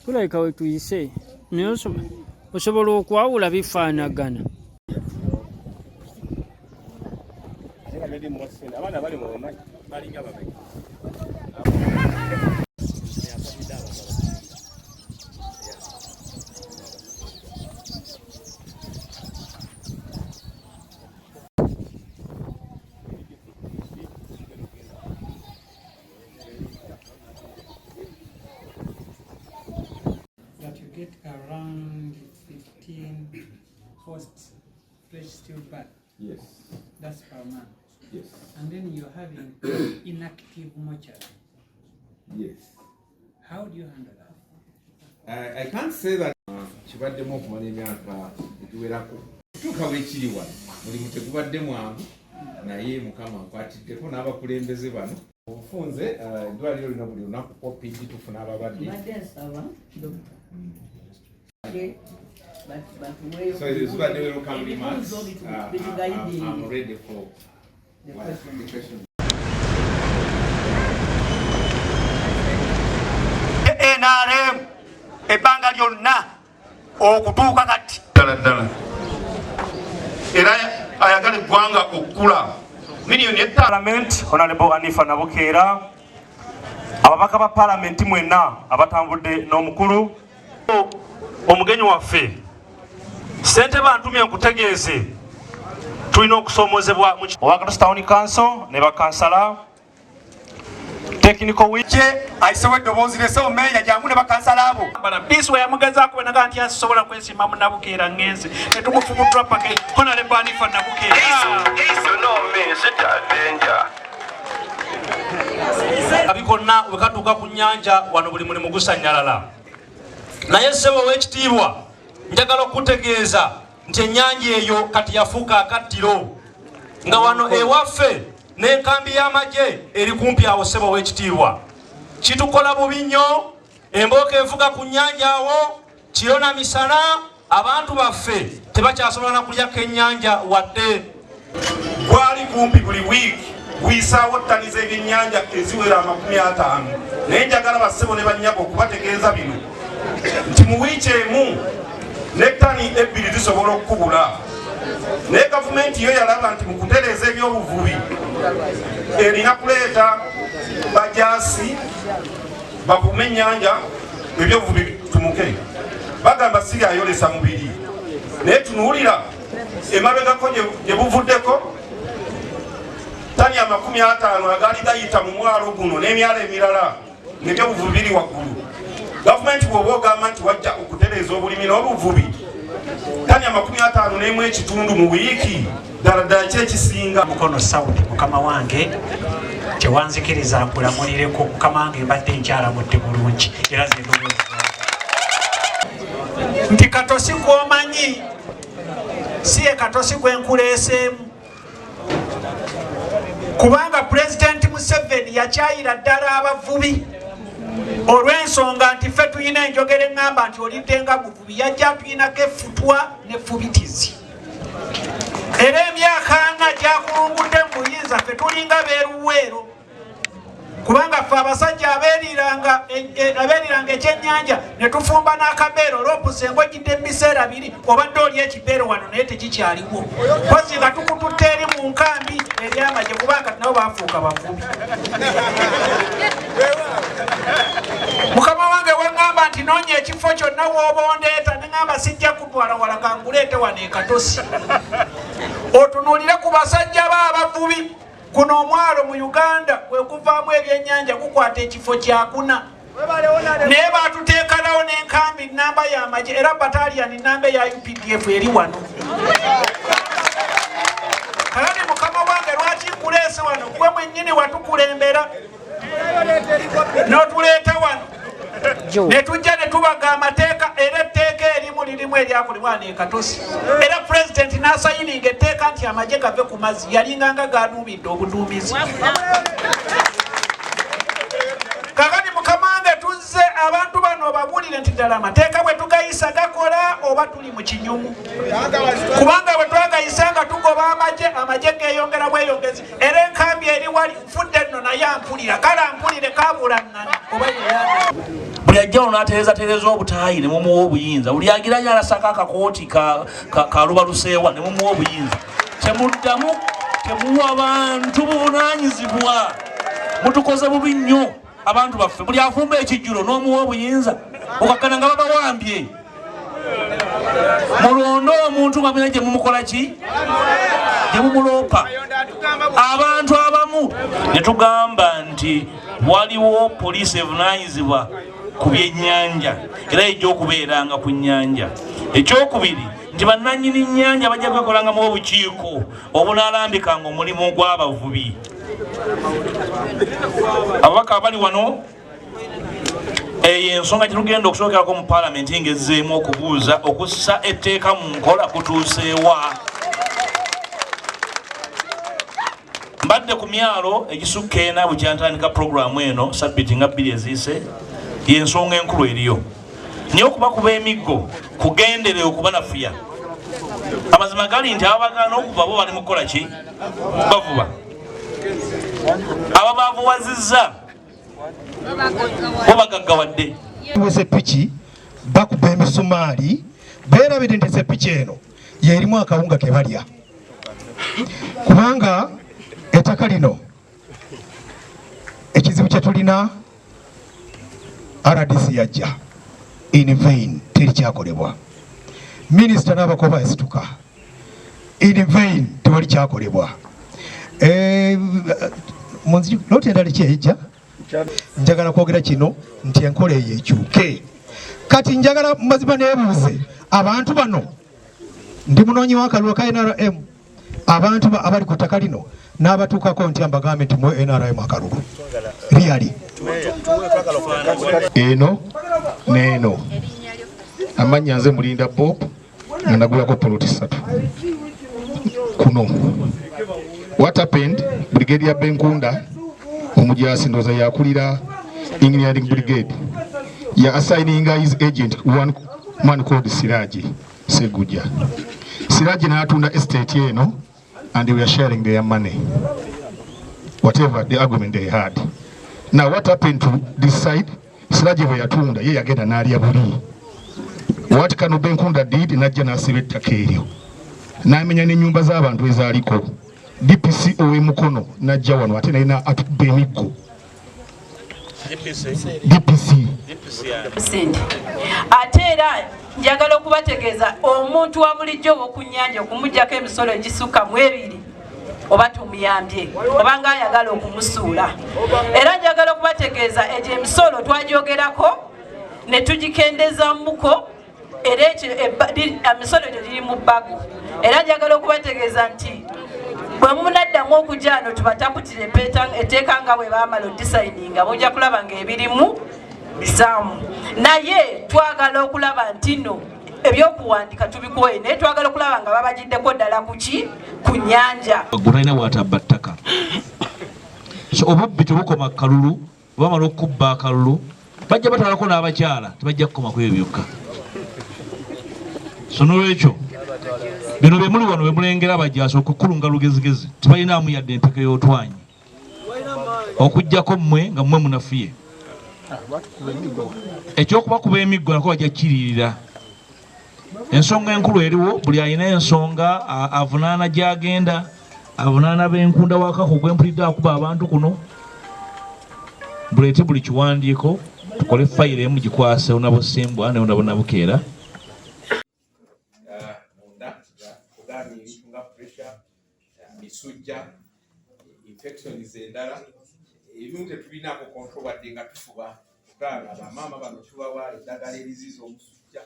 kulabika we tuyise naye osobola okwawula bifaanagana. Around 15 posts fresh steel bath. Yes. That's per month. Yes. And then you're having inactive mortuary. Yes. How do you handle that? I can't say that. Kibaddemu okumala emyaka egiwerako. Tuuka weekiri wano mulimu tegubadde mwangu naye Mukama nkwatiddeko n'abakulembeze bano. Obufunze eddwaliro lino buli lunaku kopiji tufuna abalwadde. So it is what they will come in months. I'm ready for the question. NRM ebanga lyonna okutuuka kati ddala era ayagala eggwanga okukula miliyoni Parliament. Honorable Anifa Nabukeera, ababaka ba Parliament mwenna abatambudde n'omukulu omugenyi waffe ssentebe antumye nkutegeeze tulina okusoomozebwa owa Katosi Town Council ne bakansala technical week aisewo eddoboozi lesewo meeya jangu ne bakansala abo bisi weyamugezaako benaga nti asobola kwesimba mu Nabukeera ngenze netumufubuddwa pake Honorable Anifa Nabukeera abikonna wekatuuka ku nnyanja wano buli mulimu gusanyalala. Naye ssebo w'ekitiibwa njagala okutegeeza nti ennyanja eyo kati yafuuka akattiro nga wano ewaffe n'enkambi y'amagye eri kumpi awo. Ssebo w'ekitiibwa kitukola bubi nnyo, embooka evuga ku nnyanja awo kiro na misana, abantu baffe tebakyasobola na kulyako ennyanja wadde. Gwali kumpi buli wiiki guyisaawo ttani z'ebyennyanja eziwera 50. Naye njagala bassebo ne bannyago okubategeeza bino nti mu wiiki emu ne ttani 2 zisobola okukubula. Naye gavumenti yo yalaba nti mu kutereeza ebyobuvubi erina kuleeta bajaasi bakume ennyanja ebyobuvubi bitumuke. Bagamba siri ayolesa mubiri, naye tunuulira emabegako gye buvuddeko ttani 50 agaali gayita mu mwalo guno n'emyalo emirala n'ebyobuvubi biri waggulu. Gavumenti bw'oba ogamba nti wajja okutereeza obulimi n'obuvubi ttani 51 ekitundu mu wiiki, ddala ki ekisinga? Mukono South mukama wange tewanzikiriza akulamulireko, mukama wange mbadde nkyalabudde bulungi era nti Katosi gw'omanyi si ye Katosi gwe nkuleeseemu, kubanga Pulezidenti Museveni yakyayira ddala abavubi olw'ensonga nti ffe tuyina enjogera eŋŋamba nti olidde nga buvubi, yajja tuyinako effutwa n'effubitizi. Era emyaka 4 gyakulungudde mu buyinza ffe tulinga beeruweero, kubanga ffe abasajja abeeriranga ekyennyanja ne tufumba n'akabeero olw'opusa engojjidde mu biseera 2 obadde oli ekibeero wano naye tekikyaliwo, pozi nga tukututte eri mu nkambi ery'amagye kubanga nabo baafuuka bavubi. Mukama wange waŋŋamba nti noonya ekifo kyonna w'oba ondeeta, ne ŋŋamba sijja kutwala wala kanguleete wano e Katosi. Otunuulire ku basajja b'abavubi. Kuno omwalo mu Uganda kwe kuvaamu ebyennyanja kukwata ekifo kyakuna, naye baatuteekalawo n'enkambi nnamba y'amagye era bataliyani nnamba ya UPDF eri wano. Kalani mukama wange lwaki nkuleese wano? Gwe mwennyini watukulembera n'otuleeta wano ne tujja ne tubaga amateeka, era etteeka erimu lirimu eryakolebwa ne Katosi. Era Pulezidenti n'asayininga etteeka nti amagye gave ku mazzi, yalinganga gaduubidde obuduumizi. Kakati mukama wange tuzze abantu bano babulire nti ddala amateeka bwe tugayisa gakola oba tuli mu kinyumu, kubanga bwe twagayisa nga tugoba amagye geeyongera bweyongezi. Era enkambi eri wali nfudde nno naye ampulira, kale ampulire kaabula nnana oba yeyaga. buli ajjawo n'atereeza obutaayi ne mumuwa obuyinza, buli agiranye alasaka akakooti ka lubaluseewa ne mumuwa obuyinza. Temuddamu, temuwa abantu buvunaanyizibwa, mutukoze bubi nnyo abantu baffe. Buli afumba ekijjulo n'omuwa obuyinza, okakkana nga babawambye. Mulonde omuntu nga mulina gye mumukola ki? Gye mumuloopa. Abantu abamu ne tugamba nti waliwo poliisi evunaanyizibwa ku byennyanja era ejja okubeeranga ku nnyanja. Ekyokubiri nti bannannyini nnyanja bajja kwekolangamu obukiiko obunaalambikanga omulimu gw'abavubi. Ababaka abali wano, ensonga gye tugenda okusookerako mu paalamenti ngezzeemu okubuuza okussa etteeka mu nkola kutuuseewa. Mbadde ku myalo egisukka ena bwe kyantandika puroguramu eno sabbiti nga 2 eziise, y'ensonga enkulu eriyo. Naye okubakuba emiggo kugendere okubanafuya. Amazima gali nti ababagana okuva bo bali mu kukola ki? Bavuba. Ababavuwazizza bo bagaggawadde. Sepiki bakuba emisumaali beerabidde nti sepiki eno yeerimu akawunga ke balya, kubanga ettaka lino ekizibu kye tulina RDC yajja in vain, terikyakolebwa. Minisita n'abakoba yasituka in vain, tewali kyakolebwa. Looti endala kyejja, njagala kwogera kino nti enkola eyo ekyuke. Kati njagala mazima neebuuze abantu bano, ndi munoonyi w'akalulu ka NRM, abantu abali ku ttaka lino n'abatuukako nti mbagambe nti mwe NRM akalulu really eno neeno. Amannya nze Mulinda Bob, nga nagulako poloti 3 kuno. What happened? Brigadier Benkunda omujaasi ndoza yakulira engineering brigade ya assigning his agent one man called Siraji Seguja. Siraji n'atunda estate eno and they were sharing their money, whatever the argument they had. Now what happened to this side? Siraji bwe yatunda ye yagenda n'alya buli. What Kano Benkunda did, najja n'asiba ettaka eryo n'amenya n'ennyumba z'abantu ezaaliko. DPC owe Mukono najja wano ate nalina atudde emiggo. DPC ate era njagala okubategeeza omuntu wa bulijjo ow'okunnyanja okumugyako emisolo egisukka mu 2 oba tumuyambye oba ng'ayagala okumusuula. Era njagala okubategeeza egyo emisolo twagyogerako ne tugikendeza muko, era emisolo egyo giri mu bbago. Era njagala okubategeeza nti bwe munaddamu okujja wano tubatakutire etteeka nga bwe baamala odisayininga mujja kulaba ng'ebirimu bizaamu. Naye twagala okulaba nti nno ebyokuwandika tubikoye, naye twagala okulaba nga babagiddeko ddala kuki ku nnyanja. Gunalina bw'atabba ttaka. So obubbi tebukoma kalulu, bamala okubba akalulu bajja batwalako n'abakyala, tebajja kukoma ku ebyo byokka. So n'olwekyo bino bye muli wano bwe mulengera abajaasi okukulunga lugezigezi tebalinaamu yadde empeka y'otwanyi okuggyako mmwe nga mmwe munafuye. Ekyokubakuba emiggo nako bajja kkiririra. Ensonga enkulu eriwo, buli alina ensonga avunaana gy'agenda, avunaana b'enkunda wakako gwempulidde akuba abantu kuno. Buleete buli kiwandiiko tukole fayiro emu gikwase onabosimbwa ne onabonabukeera. Misujja, infections endala, ebintu tetulinaako control wadde nga tufuba. Bamaama bano tubawa eddagala eriziiza omusujja.